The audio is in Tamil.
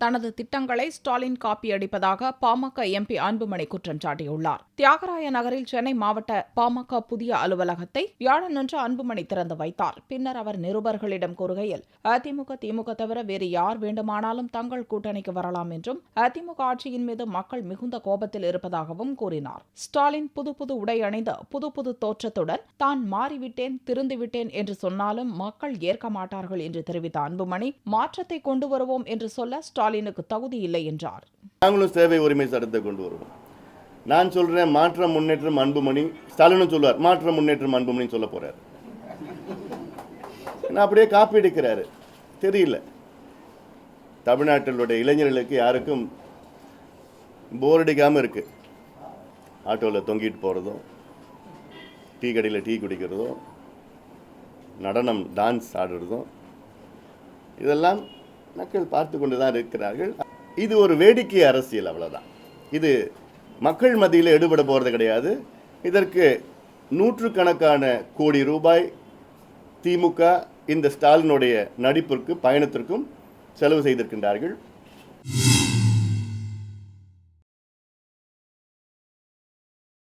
தனது திட்டங்களை ஸ்டாலின் காப்பியடிப்பதாக பாமக எம்பி அன்புமணி குற்றம் சாட்டியுள்ளார். தியாகராய நகரில் சென்னை மாவட்ட பாமக புதிய அலுவலகத்தை வியாழனன்று அன்புமணி திறந்து வைத்தார். பின்னர் அவர் நிருபர்களிடம் கூறுகையில், அதிமுக, திமுக தவிர வேறு யார் வேண்டுமானாலும் தங்கள் கூட்டணிக்கு வரலாம் என்றும், அதிமுக ஆட்சியின் மீது மக்கள் மிகுந்த கோபத்தில் இருப்பதாகவும் கூறினார். ஸ்டாலின் புது உடை அணிந்து புது தோற்றத்துடன் தான் மாறிவிட்டேன், திருந்திவிட்டேன் என்று சொன்னாலும் மக்கள் ஏற்க மாட்டார்கள் என்று தெரிவித்த அன்புமணி, மாற்றத்தை கொண்டு வருவோம் என்று சொல்ல ஸ்டாலினுக்கு தகுதி இல்லை என்றார். நாங்களும் சேவை உரிமை சட்டத்தை கொண்டு வருவோம். நான் சொல்றேன் மாற்றம் முன்னேற்றம் அன்புமணி, ஸ்டாலினும் சொல்லுவார் மாற்றம் முன்னேற்றம் அன்புமணி சொல்ல போறாரு. அப்படியே காப்பி எடுக்கிறாரு. தெரியல, தமிழ்நாட்டிலுடைய இளைஞர்களுக்கு யாருக்கும் போர் அடிக்காம இருக்கு. ஆட்டோவில் தொங்கிட்டு போறதும், டீ கடையில் டீ குடிக்கிறதும், நடனம் டான்ஸ் ஆடுறதும், இதெல்லாம் மக்கள் பார்த்து கொண்டு தான் இருக்கிறார்கள். இது ஒரு வேடிக்கை அரசியல், அவ்வளவுதான். இது மக்கள் மத்தியில் எடுபட போகிறது கிடையாது. இதற்கு நூற்றுக்கணக்கான கோடி ரூபாய் திமுக இந்த ஸ்டாலினுடைய நடிப்பிற்கு பயணத்திற்கும் செலவு செய்திருக்கின்றார்கள்.